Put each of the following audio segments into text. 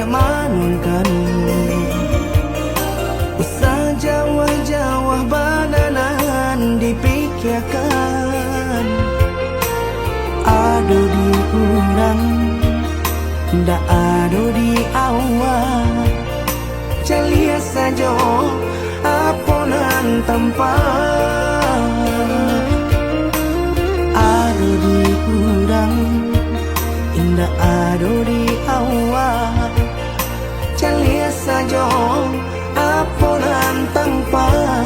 manunkan usah jawah-jawah bananan dipikirkan ado di urang ndak ado di awal calia saja aponan tempat ado di urang indah ado di awal calia saja aponan tempat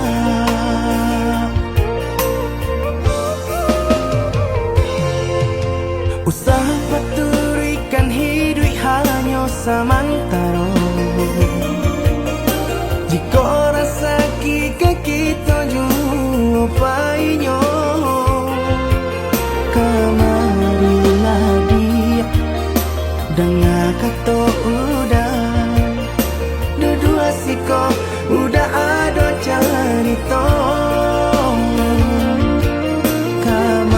usaha paturikan hidup hanya samantara jika rasa kita jumpai-nya kamarilah dia dengar kata udah dua siko udah ada cerita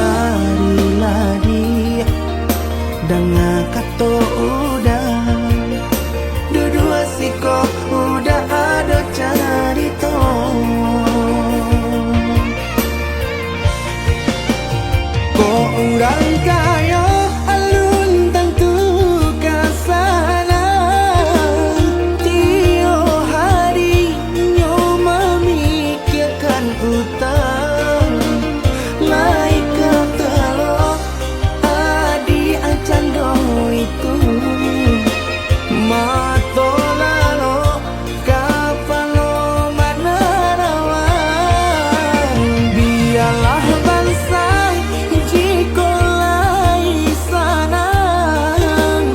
kamarilah dia dengar kata udah dua siko udah ada cerita kok orang kaya alun tentu kasana tiap hari nyo memikirkan utang laika telok adi acan do itu mato lalo kapalo manarawan biarlah bangsa jika lai sanang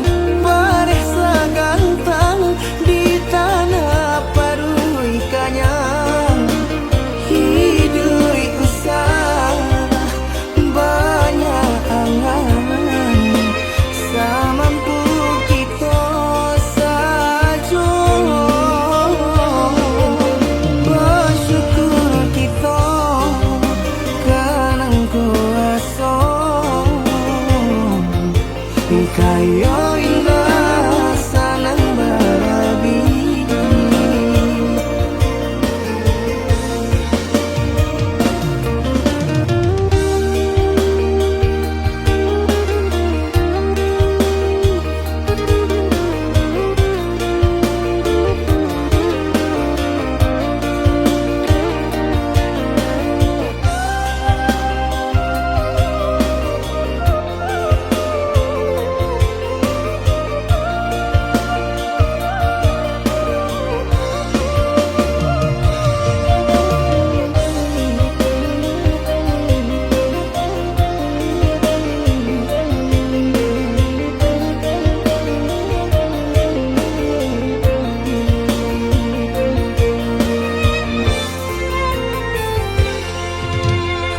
bareh sagantang di tanah parui kanyang hidup usah banyak angan samampu kita saja bersyukur kita kanang kuasa kaya indah sanang barabi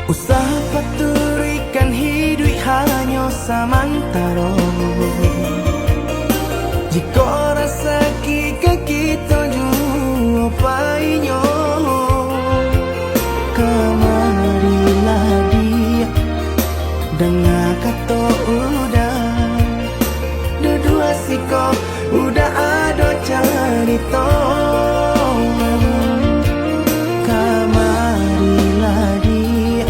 usaha paturikan hidup hanya samantara jika rasa kita jumpai-nya kamarilah dia dengar kata udah dua siko udah ada cerita kamarilah dia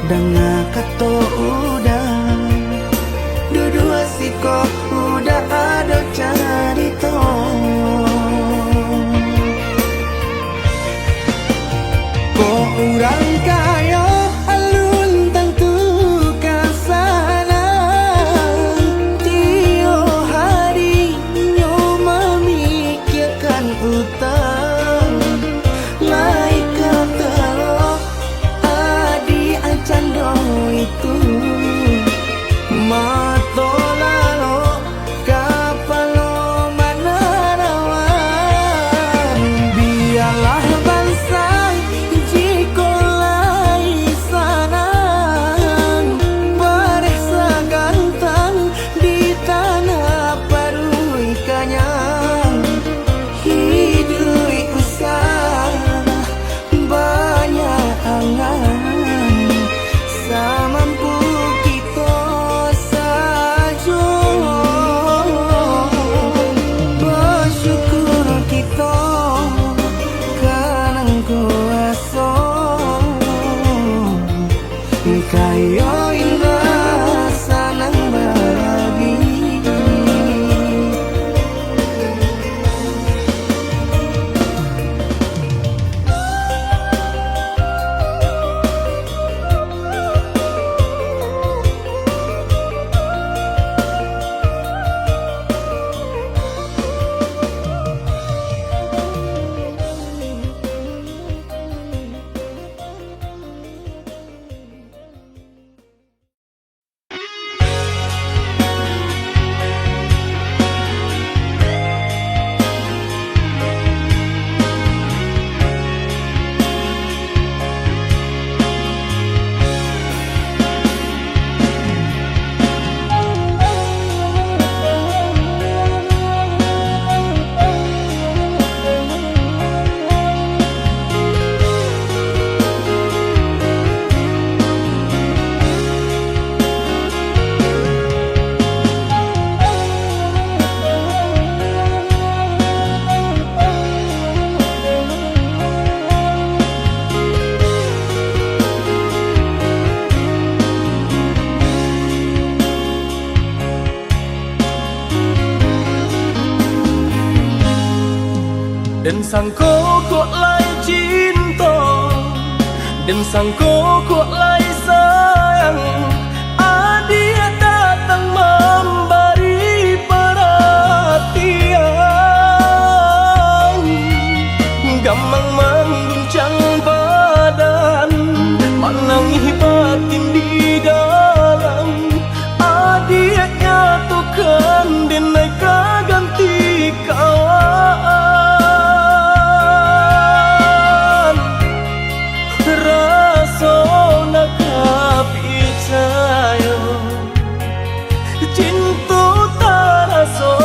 dengar kata udah dua siko udah ada cerita kok orang kaya alun tentu kasana Dan sangko kok lai cinta, dan sangko kok lai sayang. Dia datang memberi perhatian, gamang mengguncang badan, menangi batin di dalam. Dia nyatukan denai kaganti kawan. Rasa nak percaya cinta tak rasa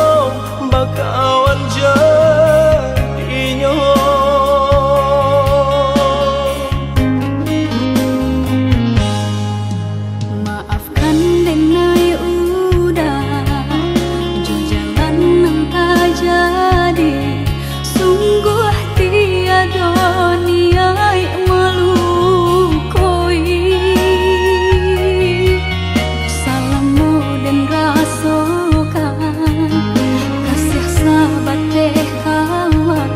bakawan jadinya. Maafkan denai udah jo jalan nang tak jadi. Sungguh tiada niat melukoi. Salahmu dan rasakan kasih sahabat teh kawan.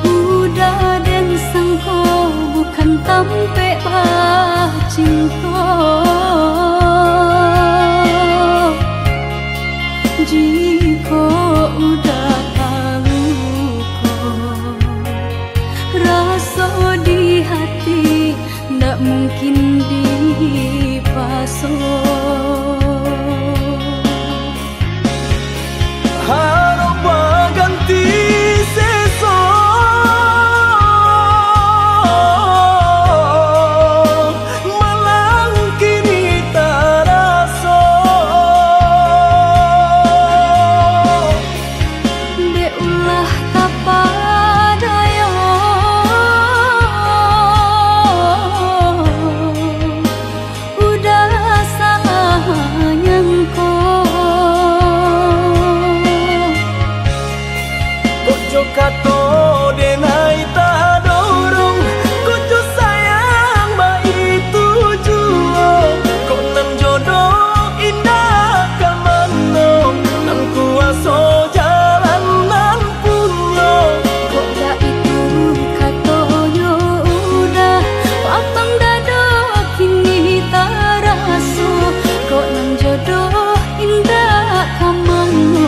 Udah dan sangko bukan tampe bah cinta. Jika udah tahu kok rasa di hati ndak mungkin dipasok. Harap ganti sesok, malang kini tak rasa. Beulah kapadaya udah sayang Kojo kato denai tak dorong, kojo sayang ba itu juo. Kok nan jodoh indah kamano, nan kuaso jalan nan punyo. kok dah itu katonyo udah papang dado kini tak raso. Kok nan jodoh indah kamano,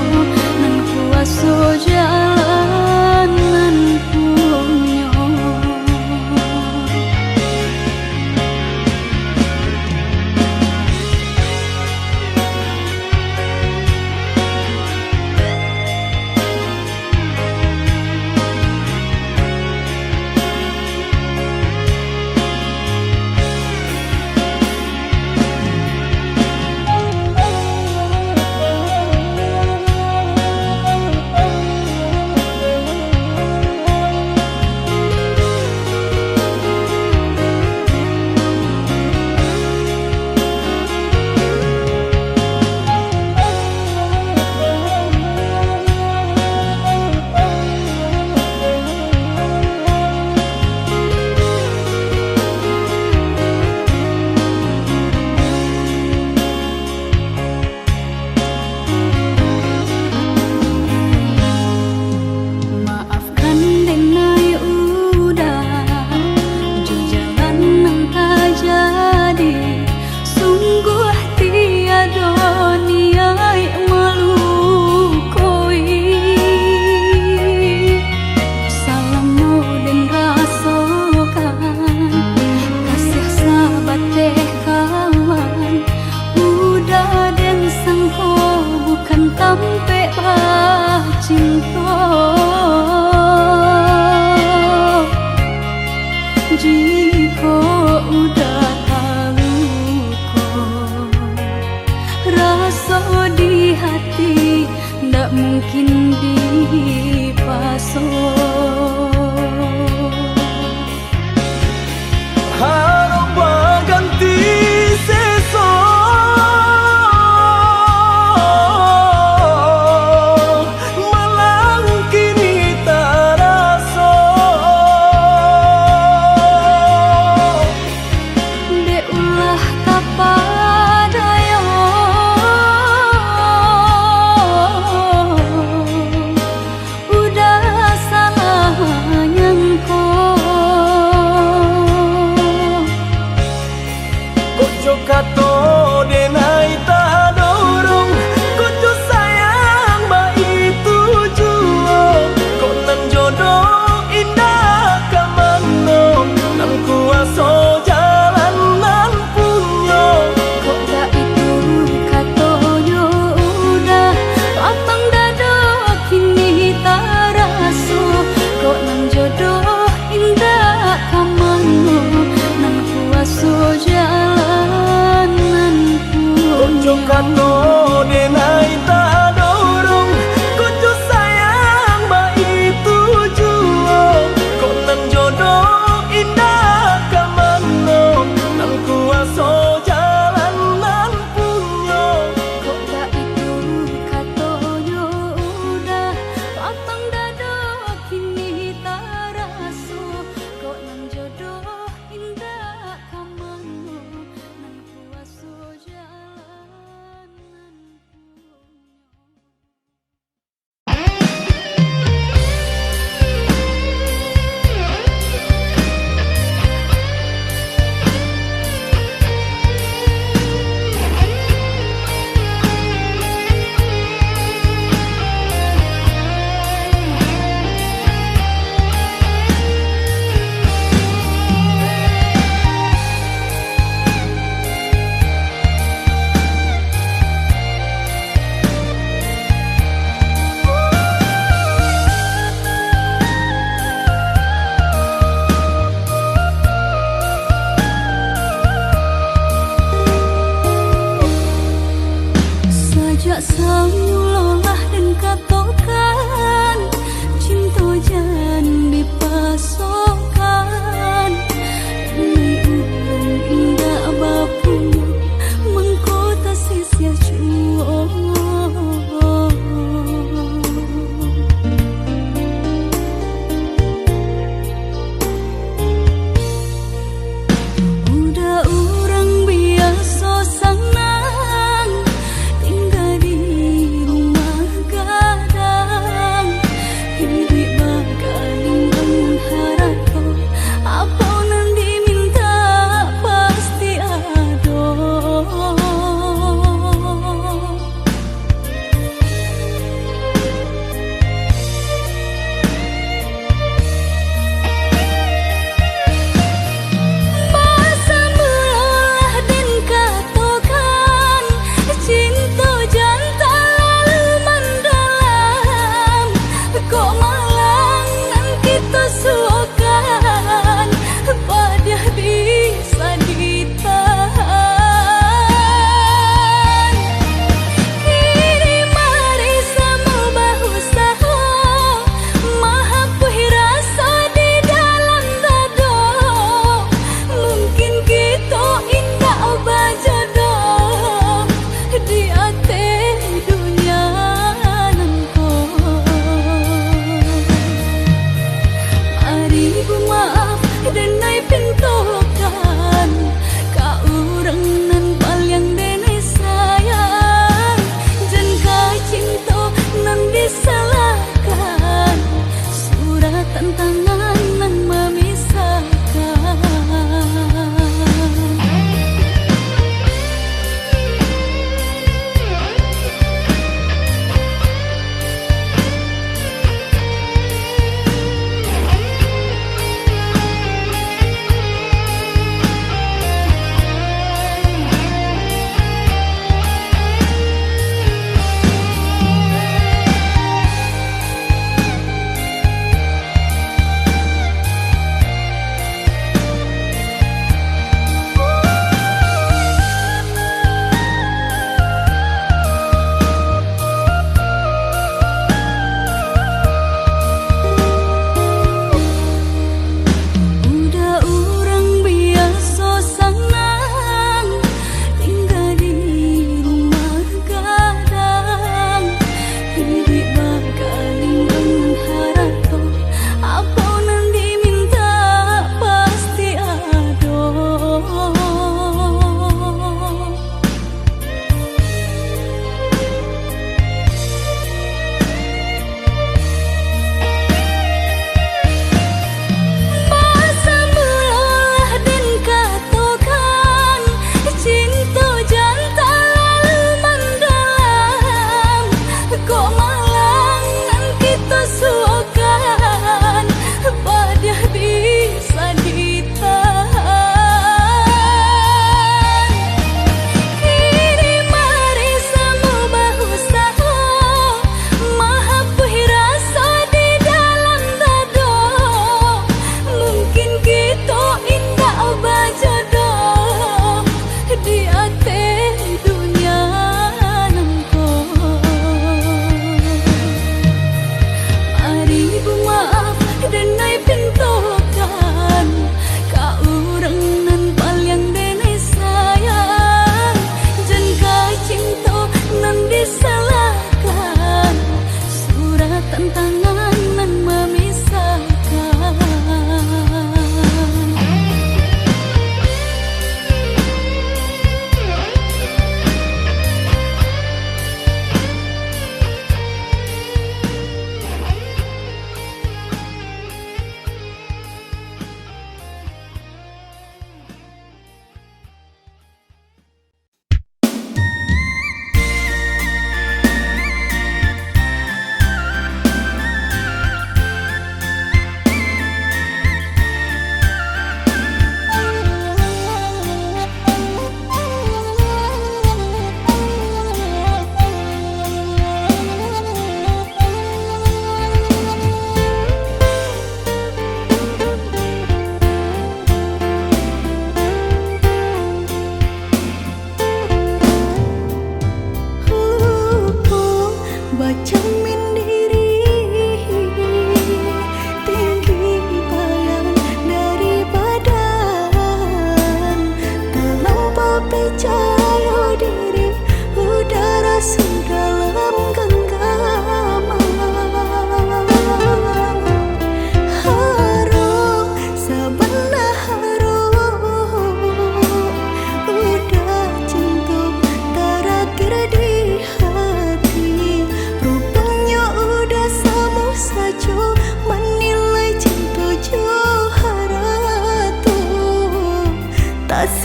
nan kuaso jalan nan punyo. Maafkan denai udah jo jalan nang tak jadi. Sungguh tiada niat melukoi. Salahmu dan rasakan kasih sahabat teh kawan. Udah dan sangko bukan tampe bah cinta. Jika udah tahu kok rasa di hati ndak mungkin dipasok. Harap ganti sesok, malang kini tak rasa. Beulah kapadaya udah denai tak dorong Kojo sayang baik tujuan Kok nan jodoh indah kamano Nan kuaso jalan nan punyo Kok gak itu katonyo udah Lapang dado kini tak raso Kok nan jodoh indah kamano Nan kuaso jalan nan Kojo kato denai tak dorong Kojo sayang baik tujuan Kok nan jodoh indah kamano Nan kuaso jalan nan punyo Kok gak itu katonyo udah Lapang dado kini tak raso Kok nan jodoh indah kamano Nan kuaso jalan nan Sajak samulolah dan katokan Cinta jan dipasokan Ini ulung indah bapunya Mengkota sisia cuo Udah orang biasa sanang Tinggal di rumah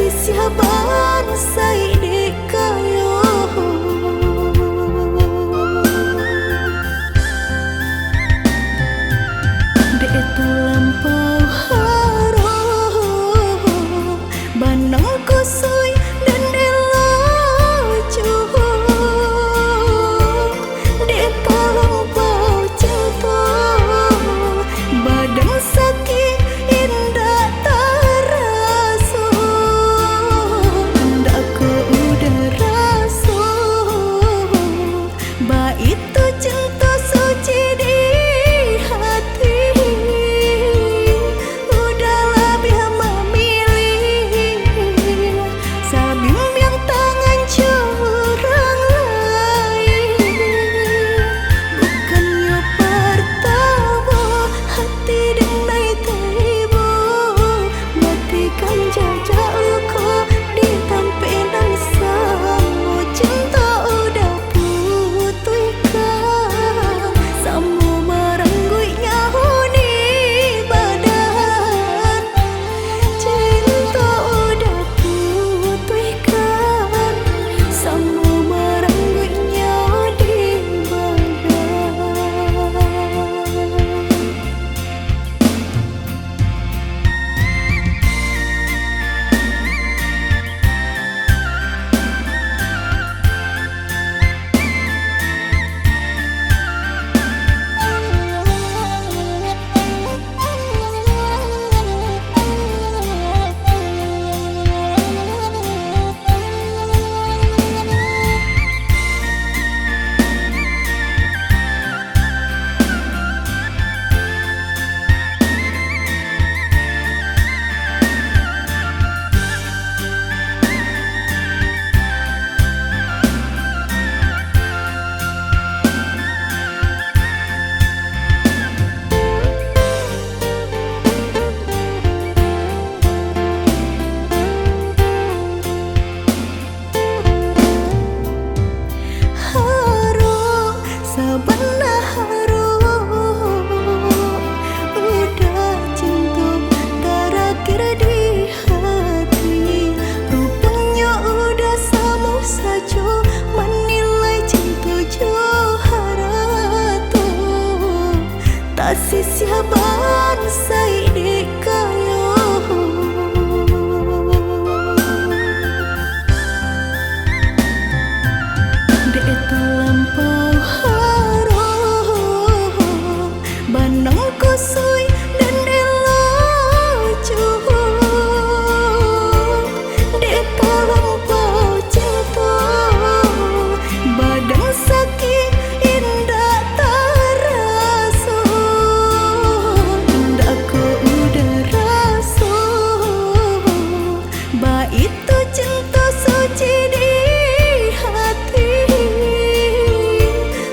siaban sai di kayo de itu lampau haro banang kusui dan elo cuho de lampau cinta badan sakit indah taraso ndak ke udara so ba itu cinta suci di hati udahlah biar memilih sabim yang tangan curang lain bukannya pertama hati denai tiba matikan jajak luka di tampilan samu cinta udah putihkan samu merenggut nyahuni badan cinta udah putihkan samu merenggut nyah di badan. Haro sebenarnya haro udah cinta terakhir di hati rupanya udah sama saja menilai cinta johara tuh tak siaban sai di kayo de itu lampau haro banang kusui dan elo cuho de lampau cinta badan sakit indah taraso ndak ke udara so ba itu cinta suci di hati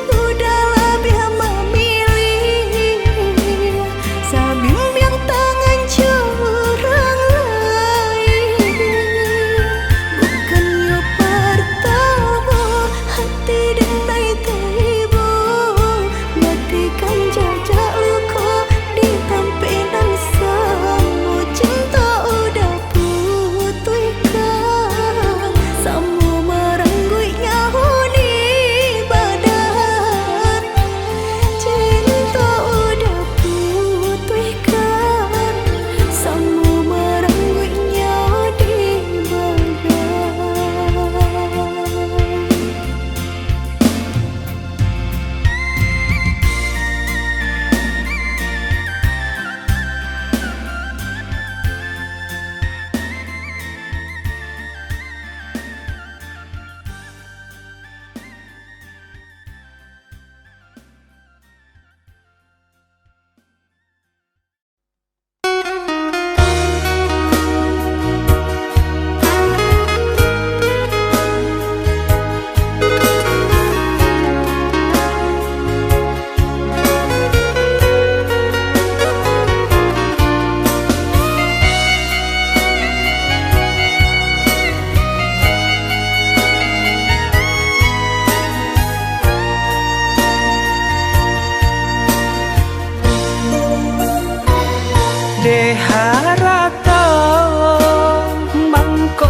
udahlah biar memilih sabim yang tangan curang lain bukannya pertama hati denai tiba matikan jajak luka di tampilan samu cinta udah putihkan samu merenggut nyahuni badan cinta udah putihkan samu merenggut nyah di badan. de harata mangko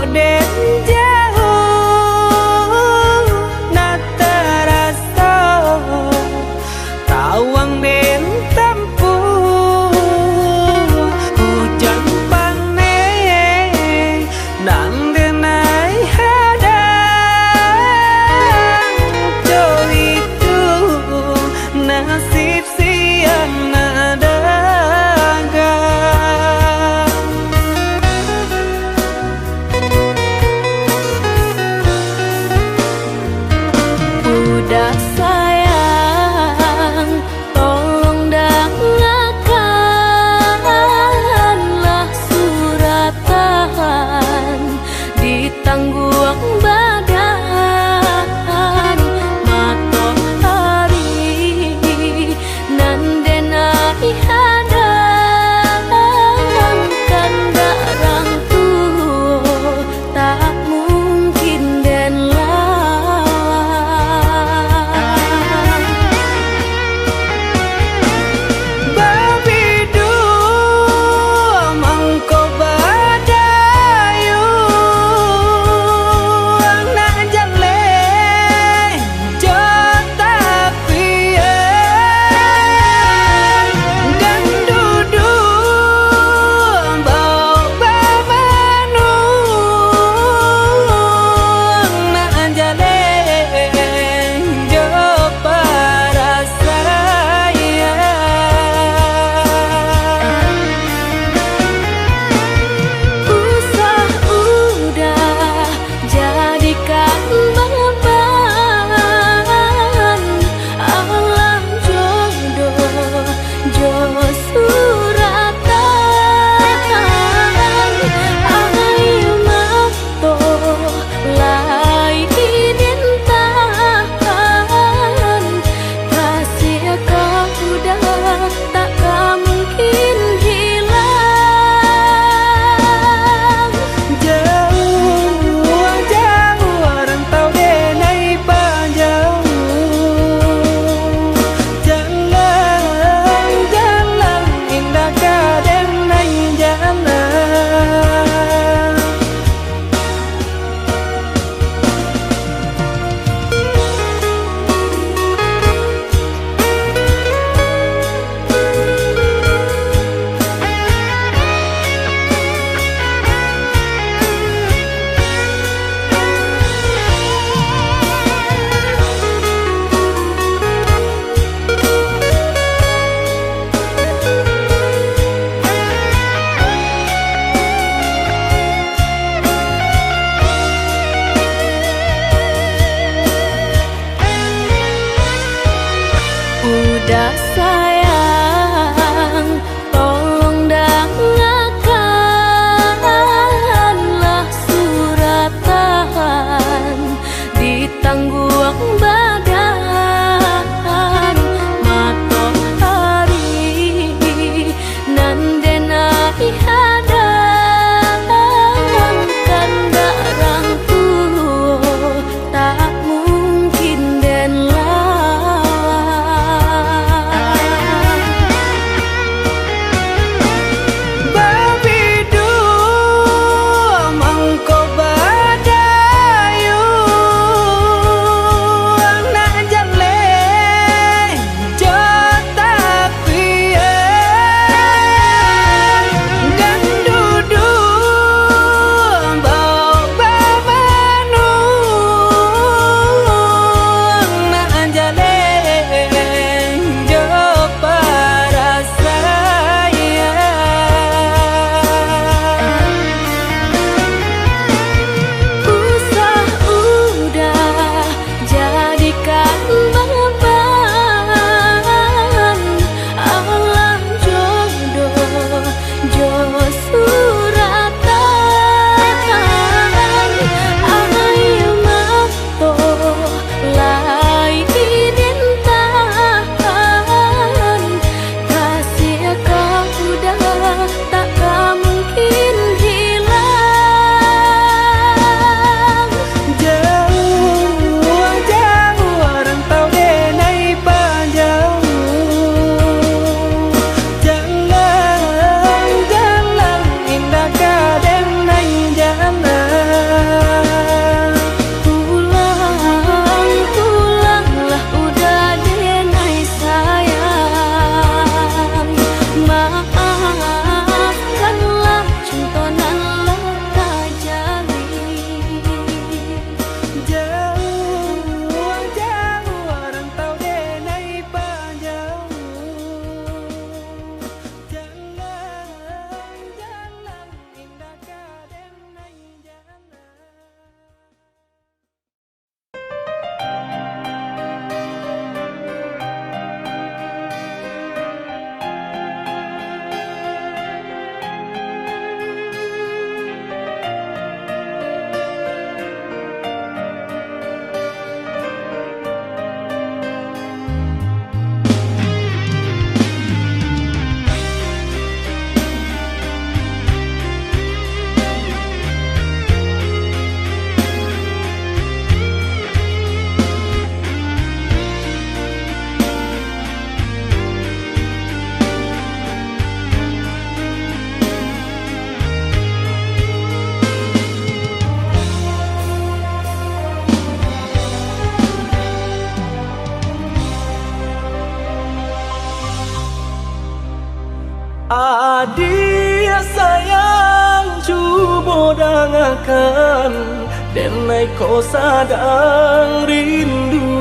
Adia sayang cuba dengarkan, denai kau sadang rindu.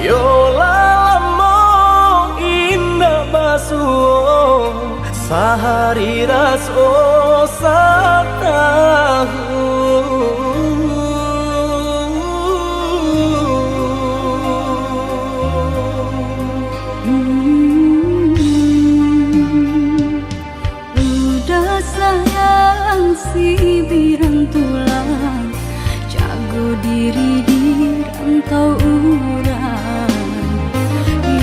Yola lamo indah basuh, sehari raso satahu. Udah sayang si birang tulang, jago diri di rantau urang.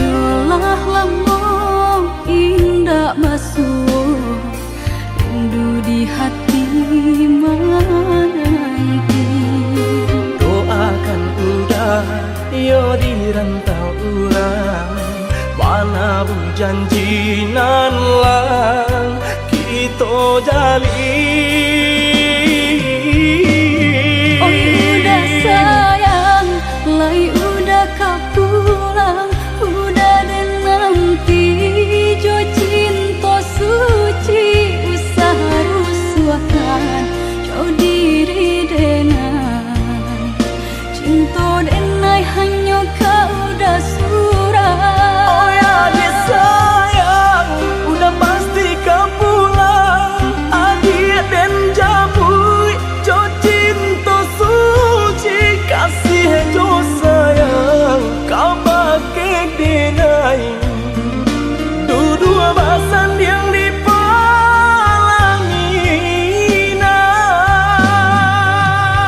Yolah lamo indah basuh, rindu di hati menanti. Doakan udah yo di rantau urang, mana bu janji nan lang kita jalin. Oh udah sayang, lai udah kapulang, udah dan nanti jo cinta suci usaha rusuakan jo diri denai, cinta denai hanya kau udah surah. Oh ya dia sayang, udah pasti kau pulang. Adik dan jabui jo cinta suci, kasih jo sayang kau pakai denai. Dua basan yang dipalangina.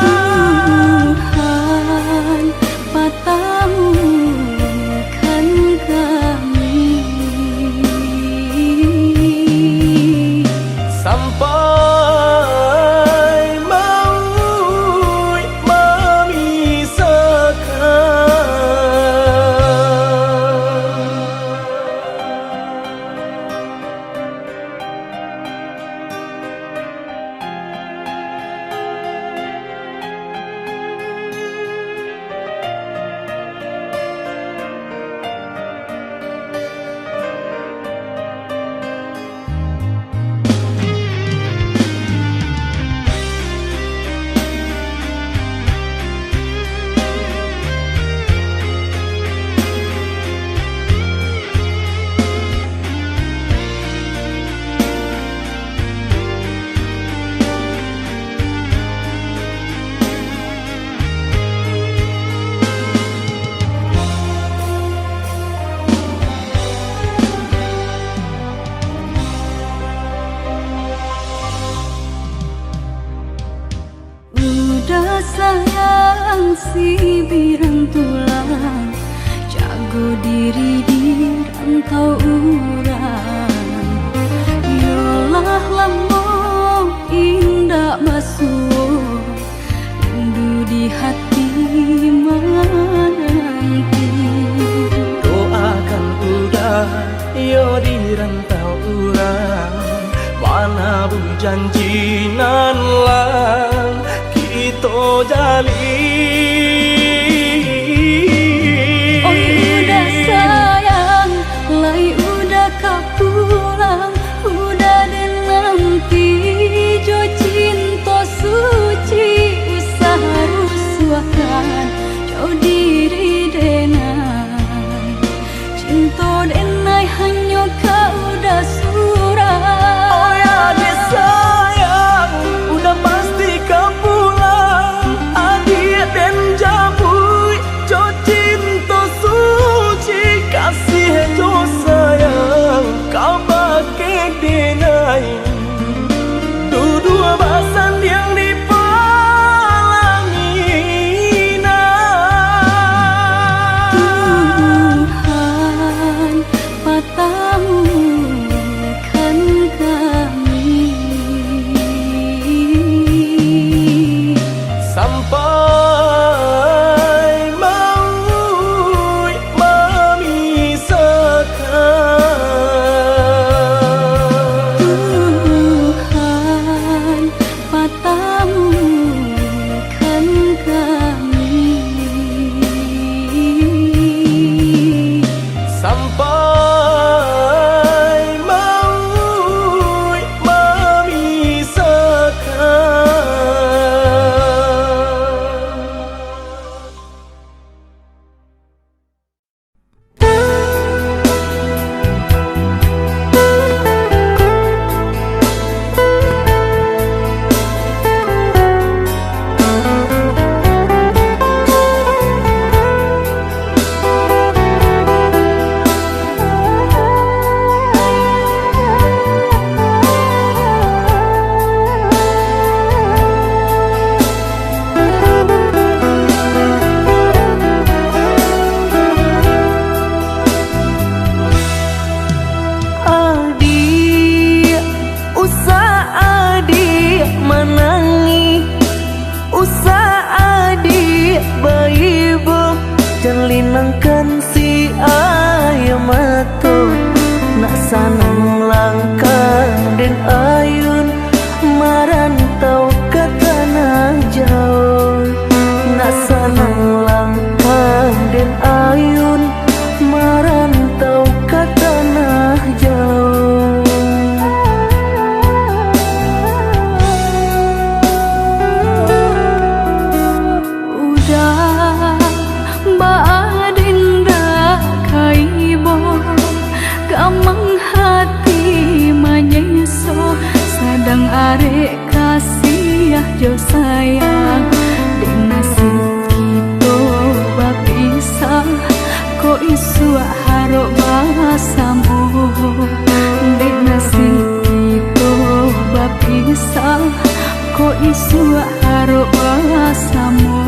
Tuhan patahkan kami sampai maut udah sayang si birang tulang, jago diri di rantau urang. Yolah lamo indah basuh, rindu di hati menanti. doakan udah yo di rantau urang, mana bu janji nan lang kita jalin. Oh udah sayang, lai udah kapulang, udah dan nanti jo cinta suci usaha rusuakan jo diri denai, cinta denai hanya kau udah surah. Oh ya dia sayang, jo sayang di nasib kita bapisah ko isu haro basamu di nasib kita bapisah ko isu haro basamu.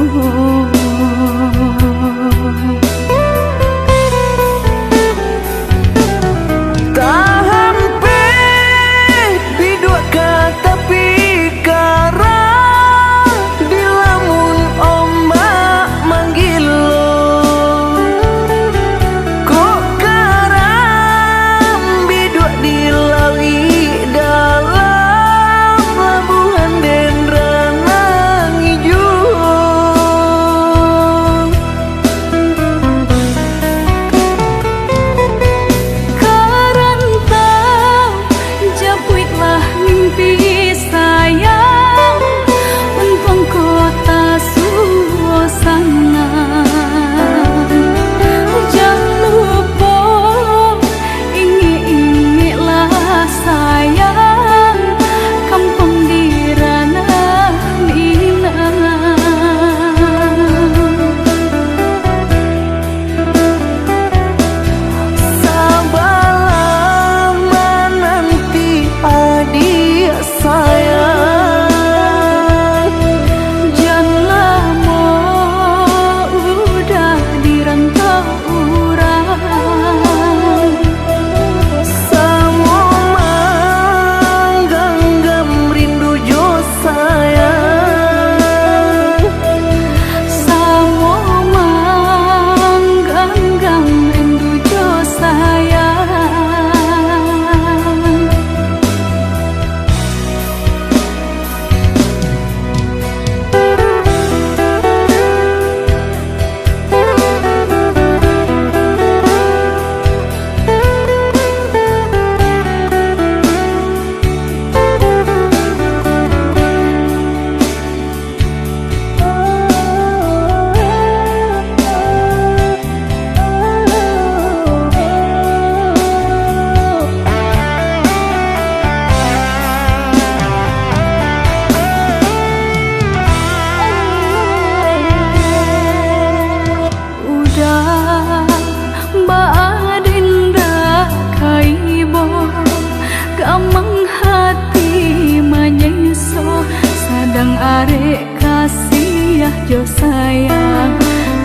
Sadang arek kasih jo sayang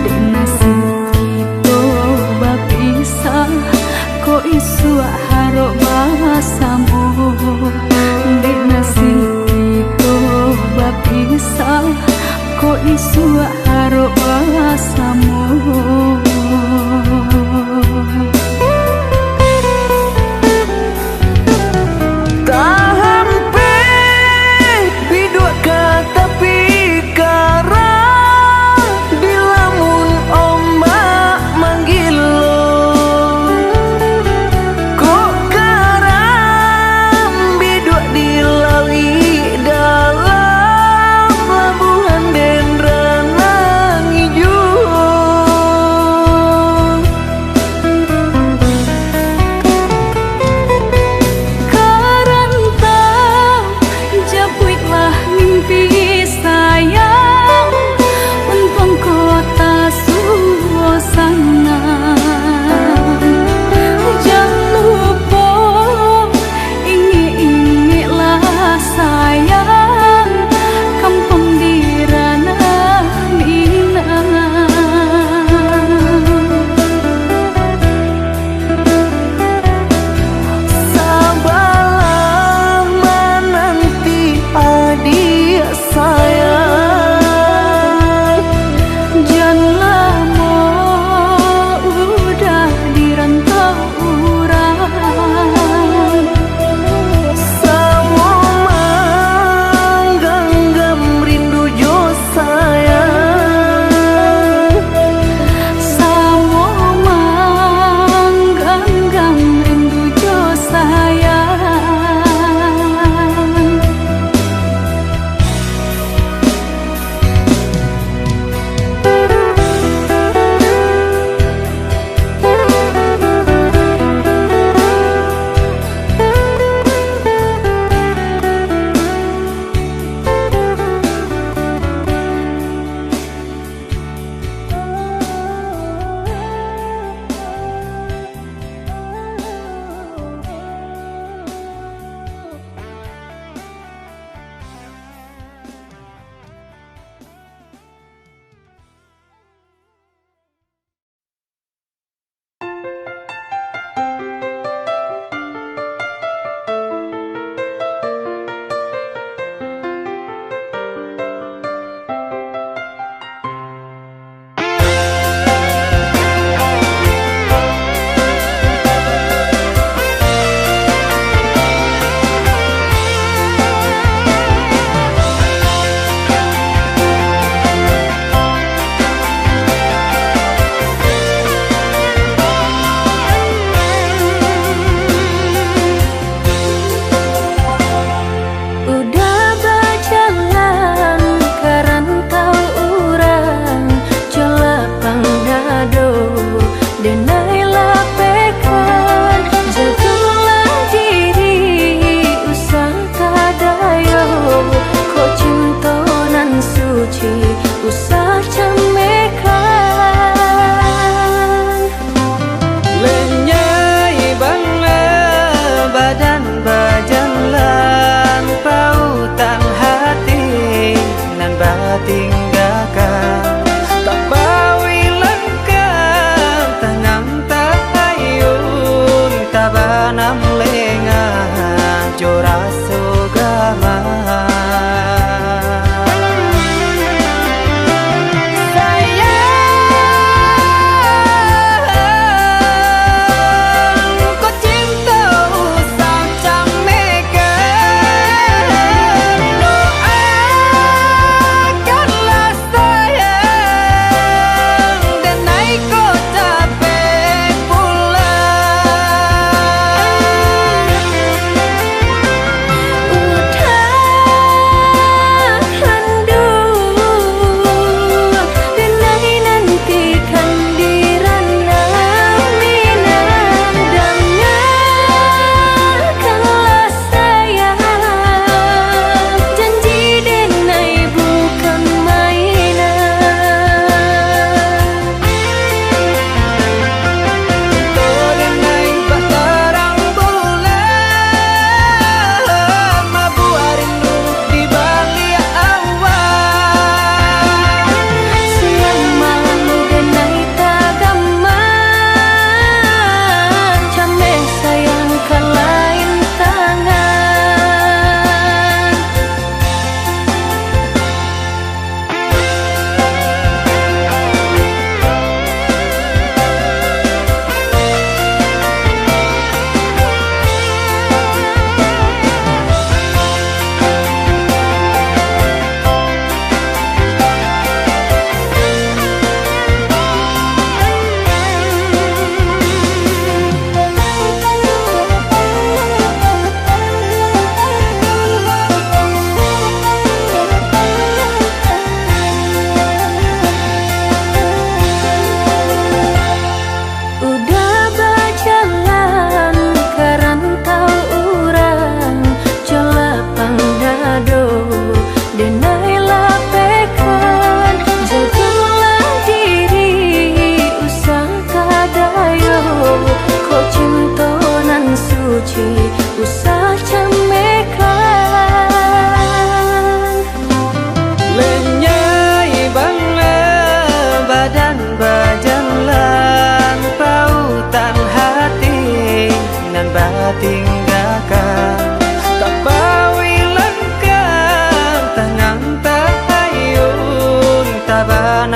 di nasib kita bapisah ko isu haro basamu di nasib kita bapisah ko isu haro basamu.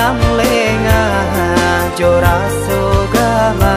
ngam lenga jora sogala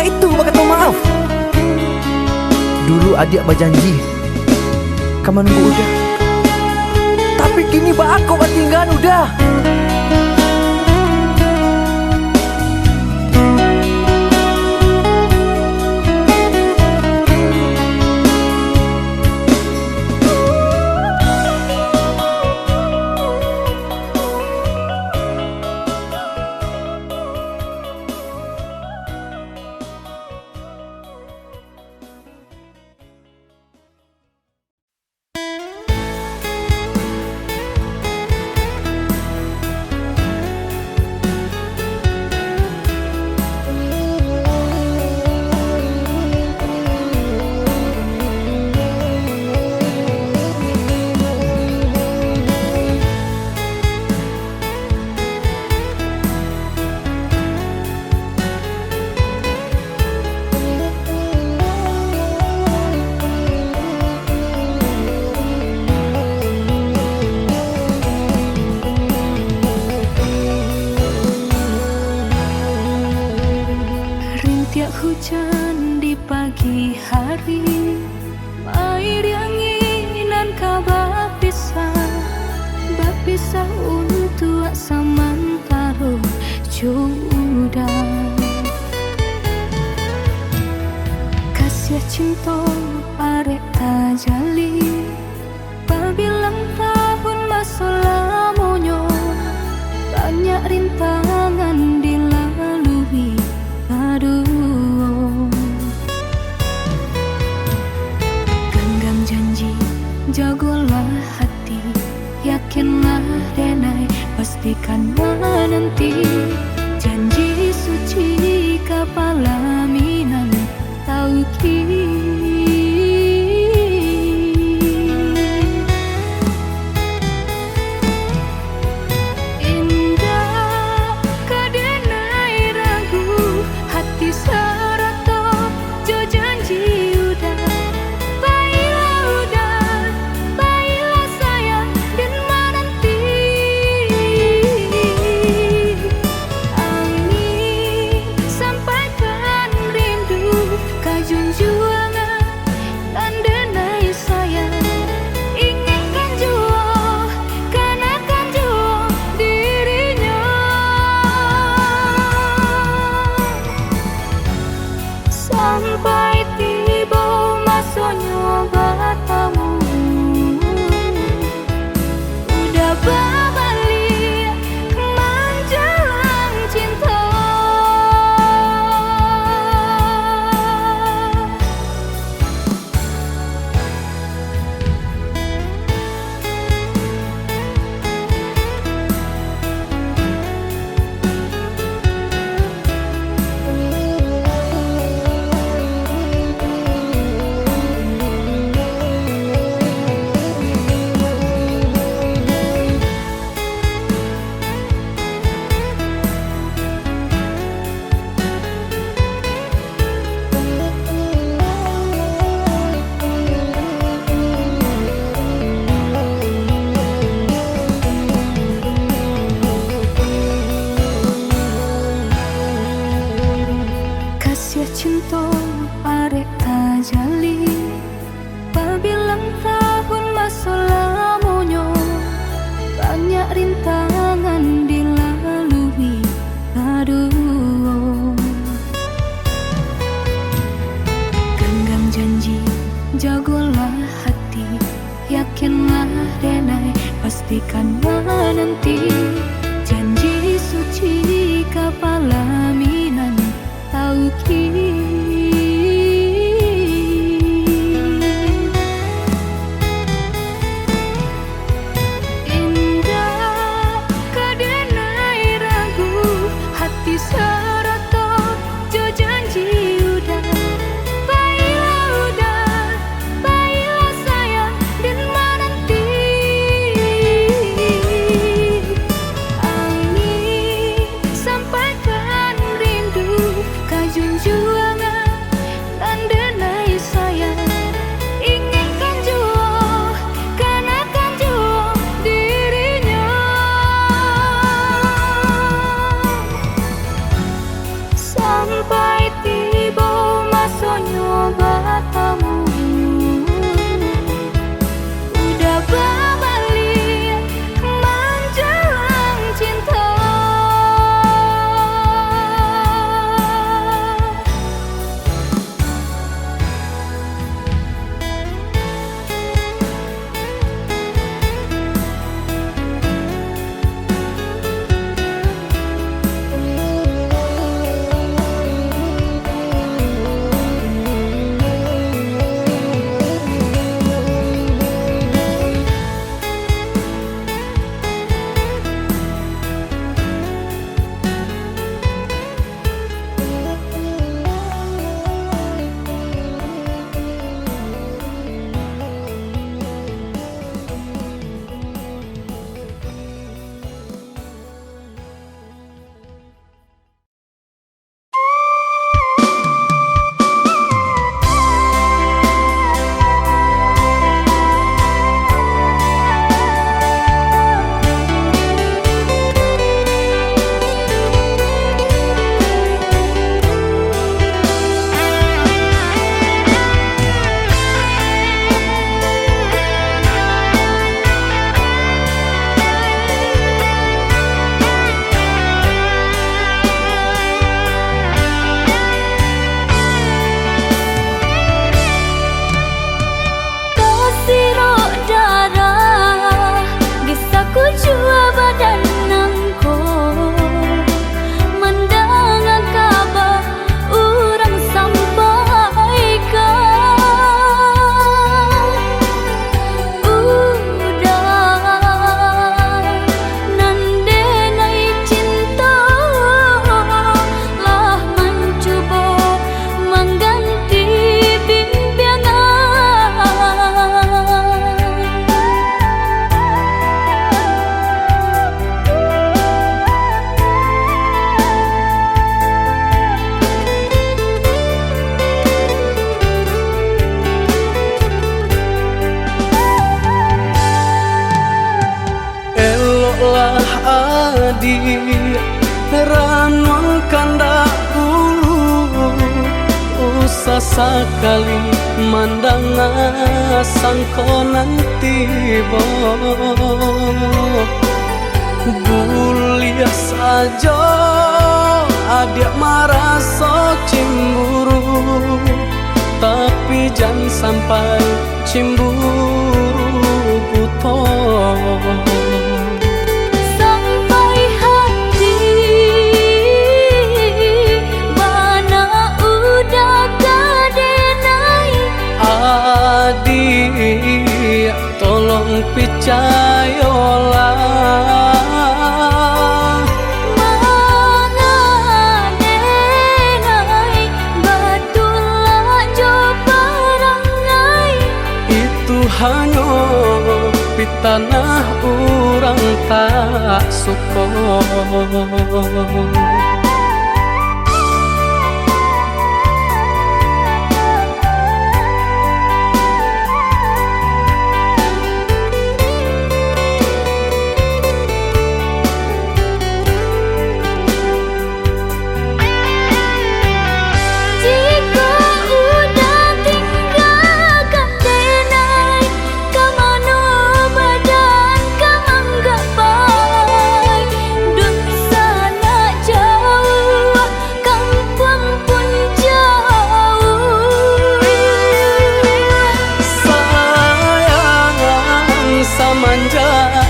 itu bakal maaf. Dulu adik berjanji kamu nunggu udah, tapi kini aku tinggal udah. Hujan di pagi hari, air yang ingin kau bapisah untuk samantara jodoh. Kasih cinta arek tajali, pabilang tahun masa lamonyo, banyak rintangan dilalui. Aduh, genggam janji, jagolah hati, yakinlah denai, pastikan menanti. Janji suci kepala minan tauki. Sampai tiba masanya bertemu, udah berbalik menjelang cinta. Cinta arek tajali, pabilang tahun masa lamonyo, banyak rintangan dilalui. Aduh, genggam janji, jagolah hati, yakinlah denai, pastikan menanti. Janji suci kepala minan tauki. Indah kadenai ragu, hati serata jo janji udah. Baiklah sayang dan menanti. Angin sampaikan adi ranuang kanda ulu usah sekali mandang sangko nanti bulia saja adik merasa cemburu, tapi jangan sampai cemburu buta. Sampai hati mana udah kadenai. Adik tolong percayalah, hanya di tanah orang tak suka.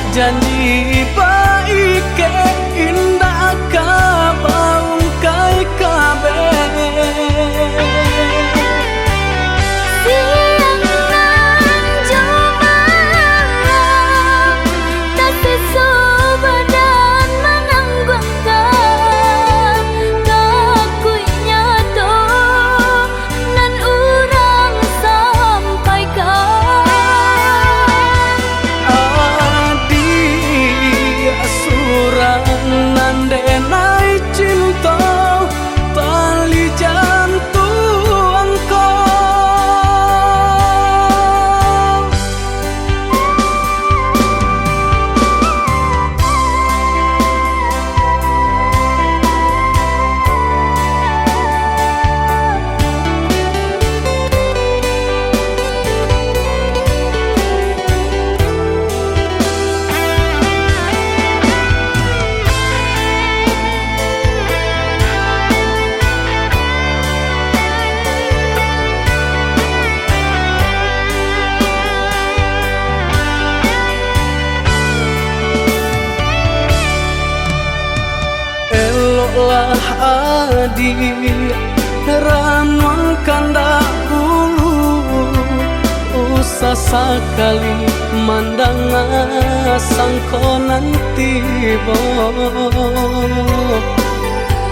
Janji baik ke indah kabaung kai kabe siang nan jomang tak sesobadan menanggungkan kakuinya to nan urang sampaikan. Nandenai cinta tali jantung kau. Eloklah adik ranuang kanda ulu usah sekali mandang sangko nanti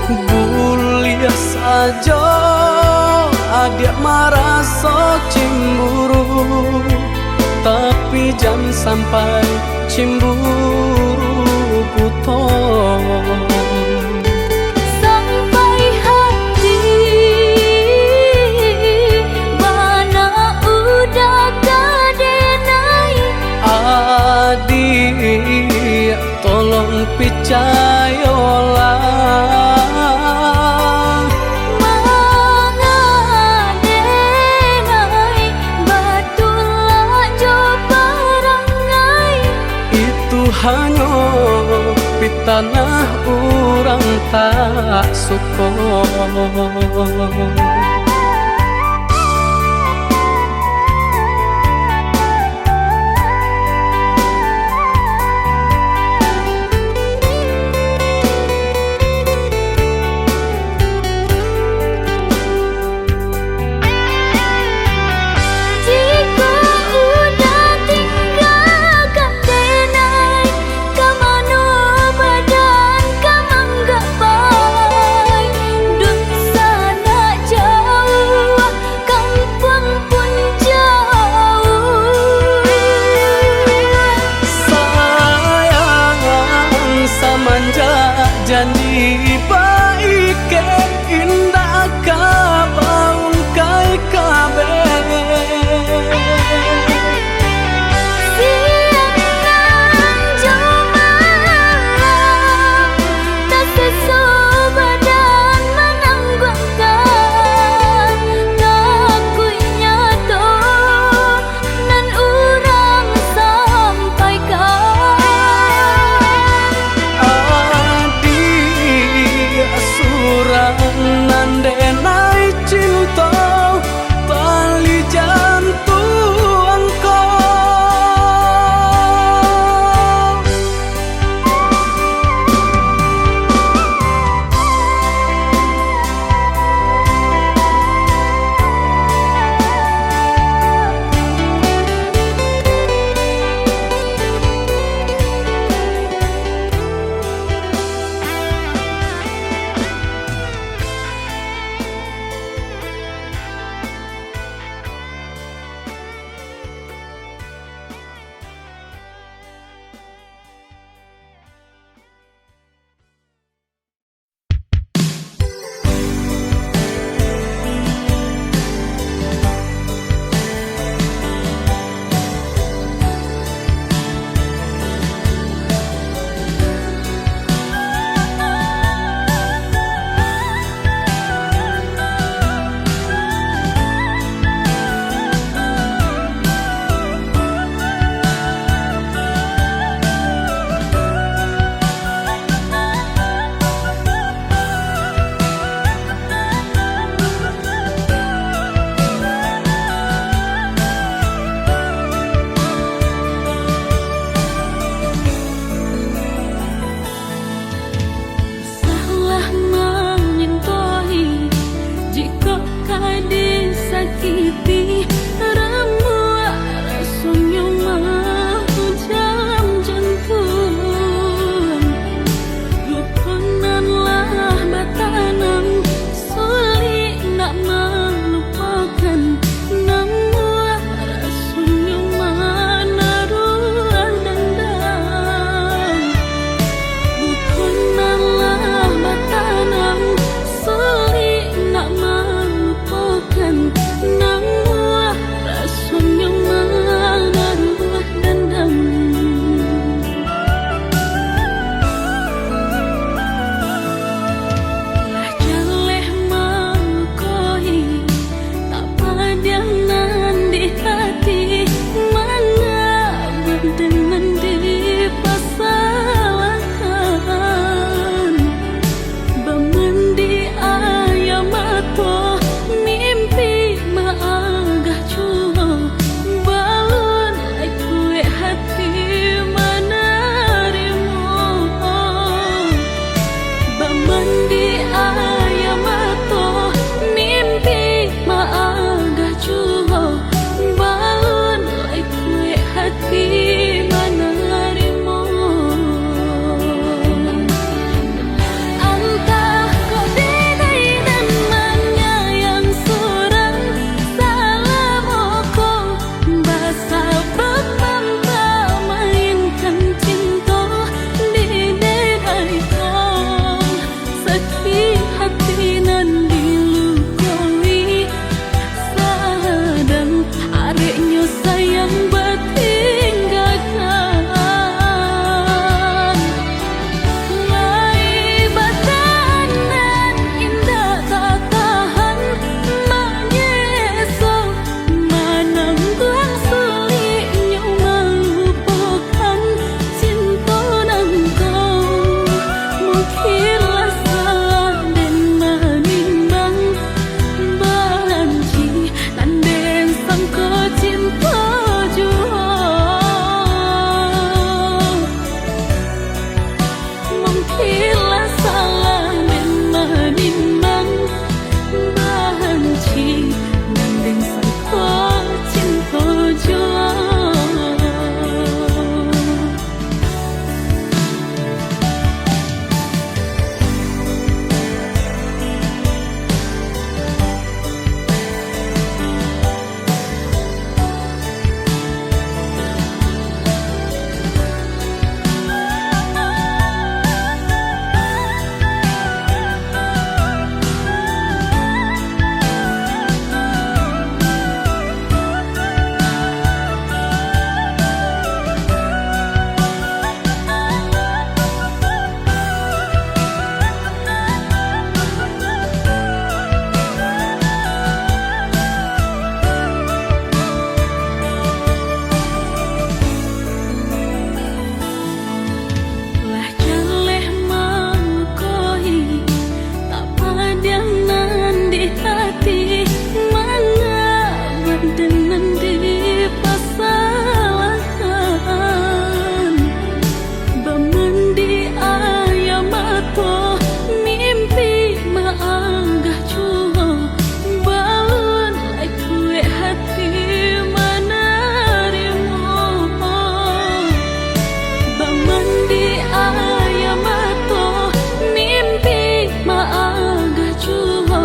bulia saja adik merasa cemburu, tapi jangan sampai cemburu buta. Sampai hati mana udah kadenai. Adik tolong percayalah, mangadenai batulah jo parangai. itu hanya di tanah orang tak suka. Jauh sakiti remuk rasanya mau jam jantung rukunanlah batanang sulit nak melupakan namun rasanya mana ruang dendam rukunanlah batanang sulit nak melupakan namun rasanya mana ruang dendam. Lah jaleh mengkoi tak padanan di hati mana berdenan di pasalkan bamandi ayam atau mimpi maagah cua balon ai kue hati mana rimu bamandi ayam atau mimpi maagah cua balon ai kue hati mana rimu entah kau dinai dan mana yang surang salam aku basa bertamba mainkan cinta di dedai kau sakit hati nan dilukoi sadang areknya sayang bertinggalkan lai batanan indah tak tahan menyesal menanggung sulitnya melupakan cinta nan kau mungkinlah salah dan menimbang balanci dan den sangka cinta jua mungkinlah salah dan menimbang balanci dan den sangka cinta jua. Lah jaleh mengkoi tak padanan di hati mana berdenan di pasalkan bamandi ayam atau mimpi maagah cua balon ai kue hati mana rimu bamandi ayam atau mimpi maagah cua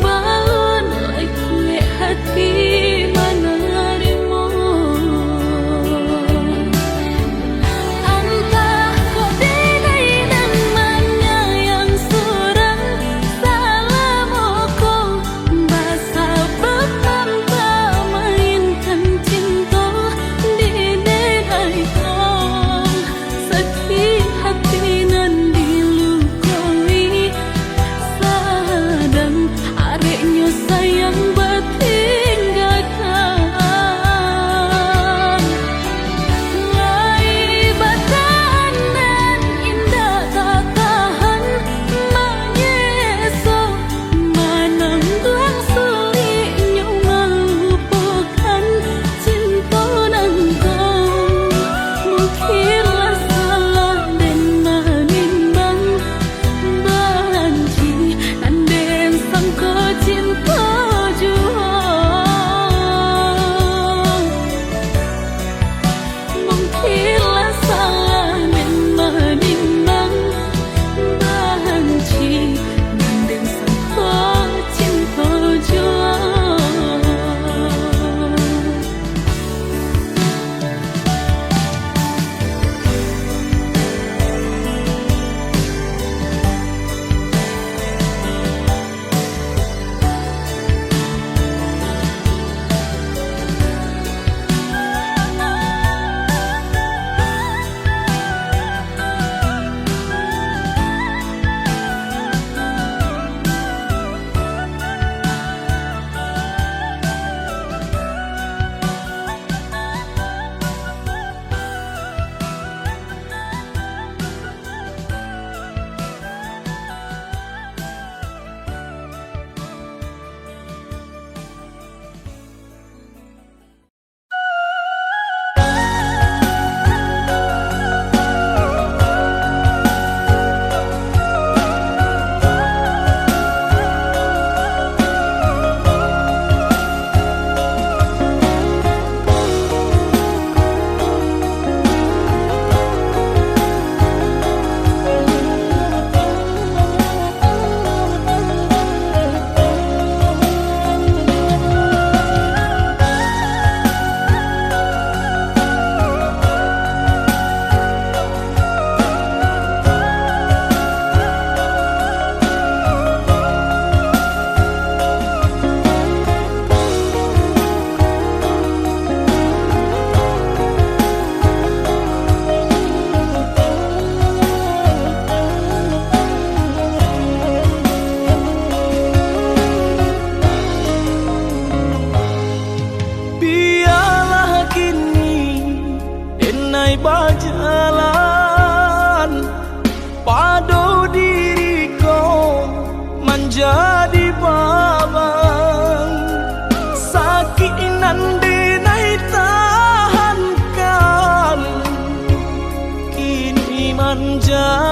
balon ai kue hati mana rimu entah kau dinai dan mana yang surang salam aku basa bertamba mainkan cinta di dedai kau sakit hati nan dilukoi sadang areknya sayang bertinggalkan lai batanan indah tak tahan menyesal menanggung sulitnya melupakan cinta nan kau mungkinlah salah dan menimbang balanci dan den sangka cinta jua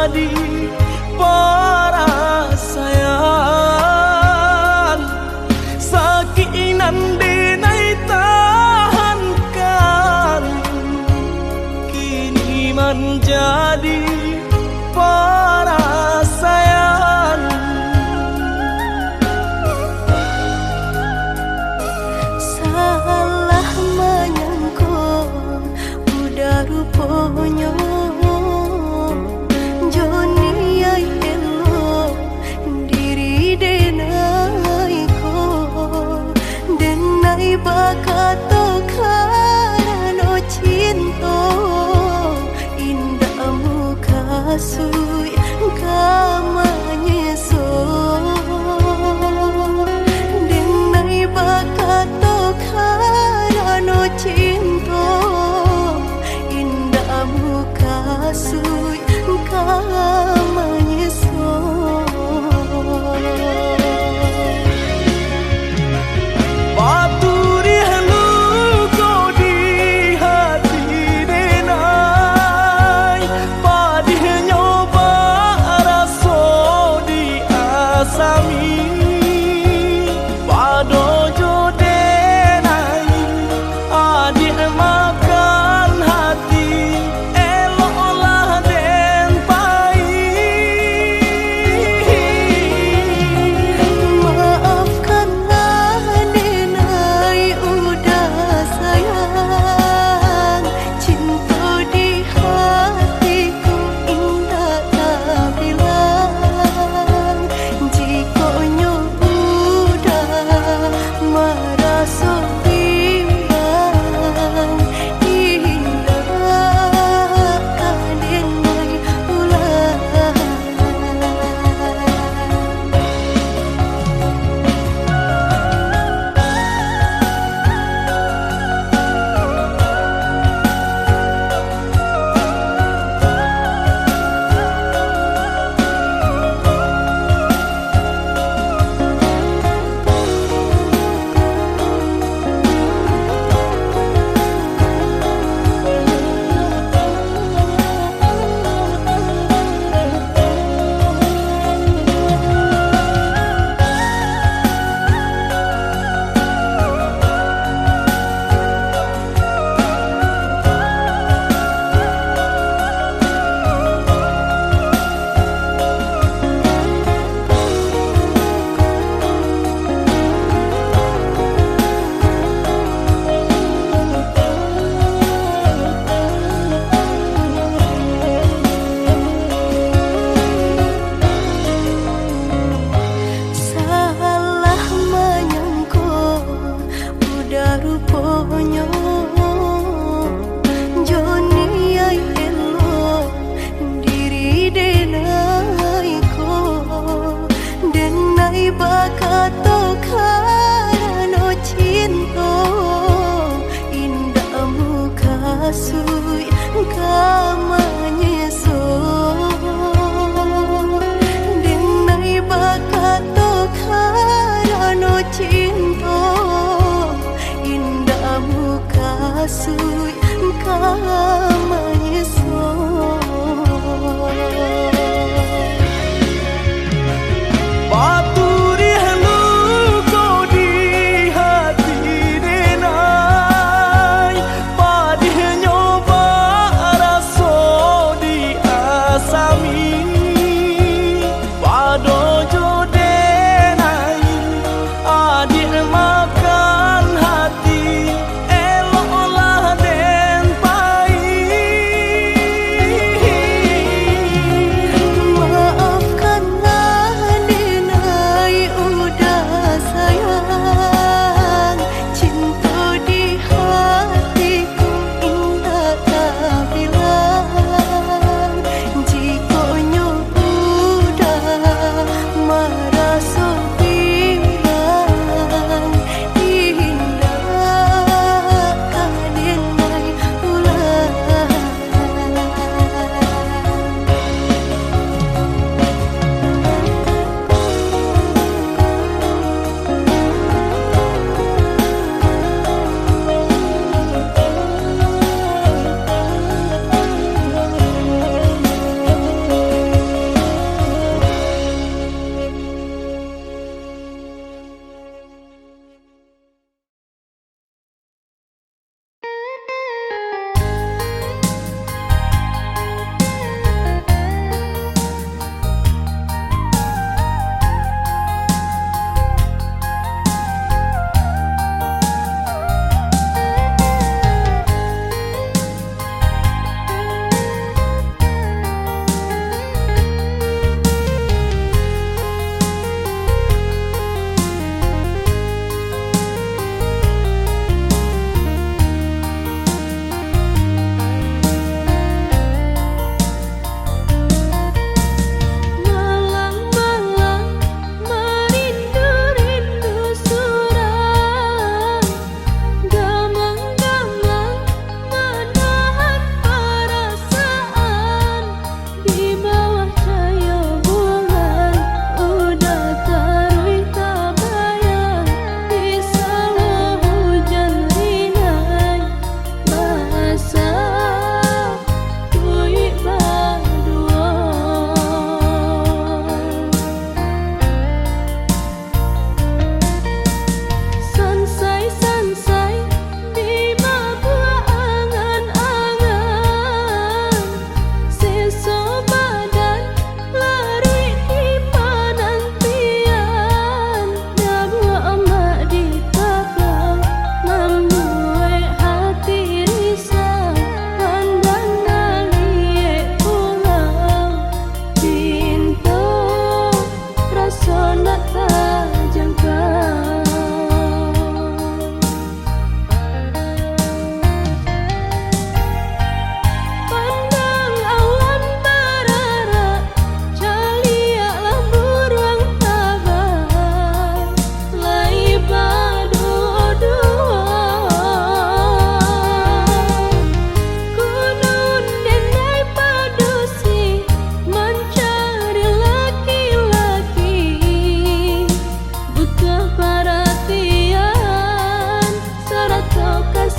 menjadi perasaan sakinan denai tahankan kini menjadi perasaan. Salah menyangka udah rupanya Joni ay elo diri denai ko denai bakato karano cinta indah muka sui kamanya so denai bakato karano cinta indah muka sui kamanya so Baturi halu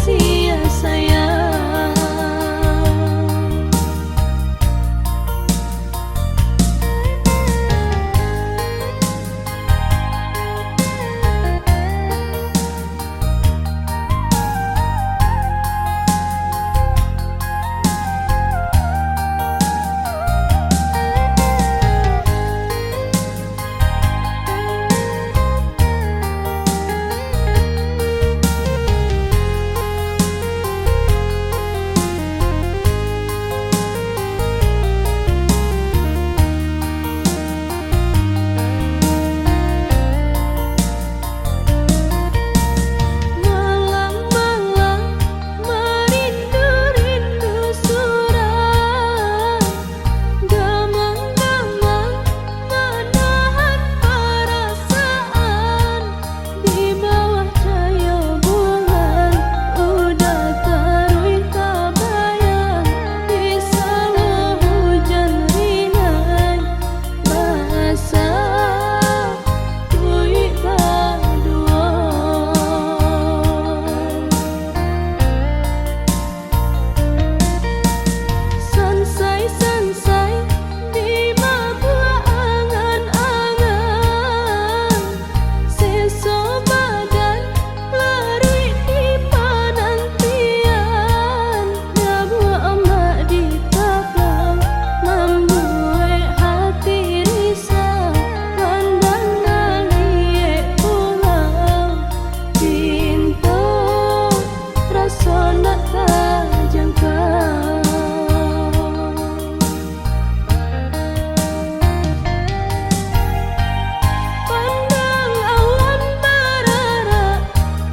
kasih ya sayang. Malam-malam merindu-rindu surat, gamang-gamang menahan perasaan. Di bawah cahaya bulan udah taruh kabayang, bisa hujan ringan basah kuy baduan. Sansai-sansai di mabua angan-angan, seso badan lari di penantian. Nabua emak di tapang membuat hati risau, pandang naliek pulang pintu rasa nak terjangkau. Pandang awan berarak,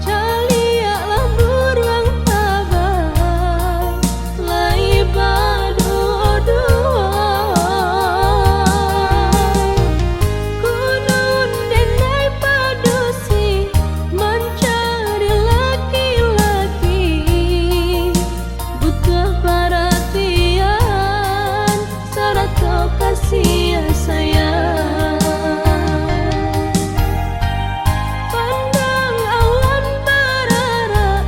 caliaklah buruang tabah, lai baduduan. Kunun denai padusi mencari laki-laki, butuh perhatian serta kasih ya sayang. Pandang awan berarak,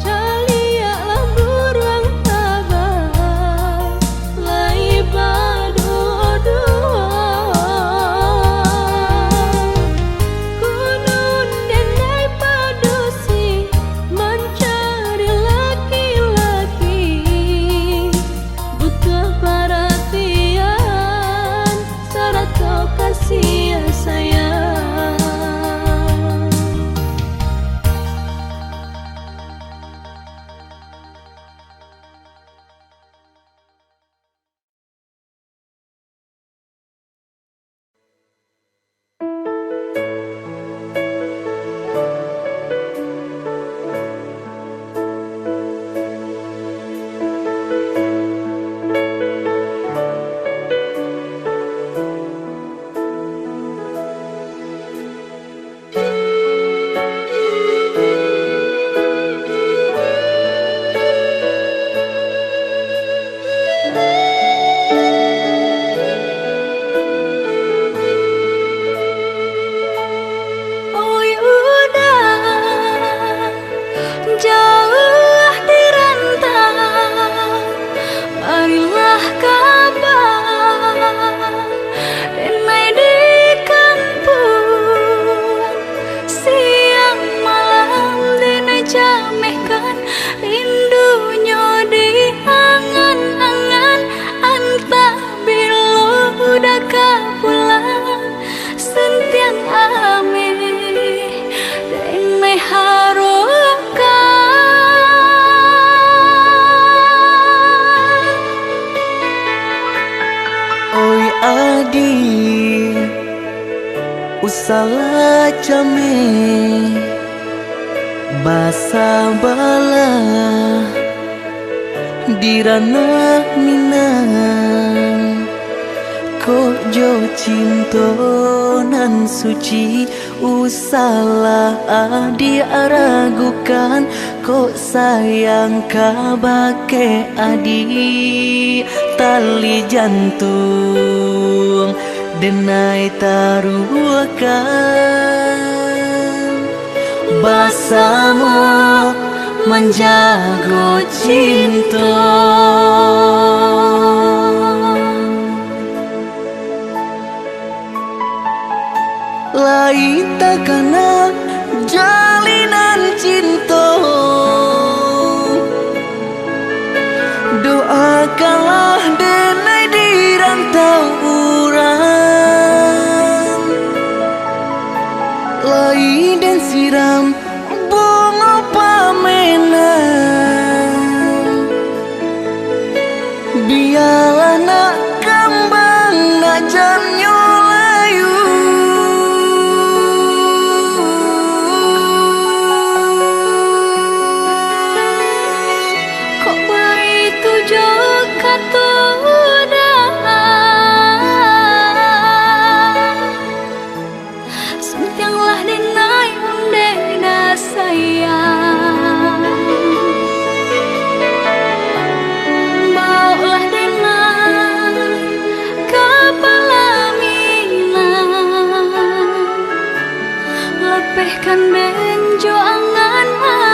caliaklah buruang tabah, lai baduduan. Kunun denai padusi mencari laki-laki, butuh perhatian serta kasih ya sayang. Oi udah jauh di rantau, marilah kabar denai di kampung. Siang malam denai jamehkan rindunya di angan-angan. Antah bila udah kapulang sentiang ame denai harukan. Oi adi usala jame basa bala di ranah minang, kok jo cinta nan suci usala adi aragukan, kok sayang kabake adi tali jantung denai taruhkan. Basamu menjago cinta. Lain takana jalinan cinta, doakanlah denai di rantau urang. Lain dan siram bunga pamenang, biarlah nak kembang nak jamnya layu. Kok begitu juga sentianglah denai undena sayang, baulah denai kepala minang, lepehkan benjo angan-angan.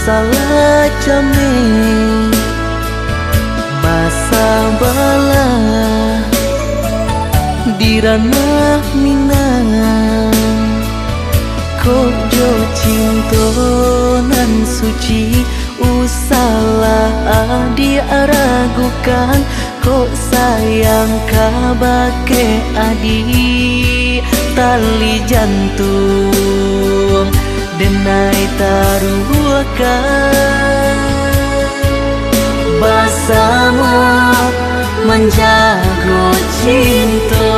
Salah jame masa bala di ranah minang, kojo cinta nan suci usalah adi aragukan, kok sayang kabake adi tali jantung denai taruhkan. Bersama menjaga cinta,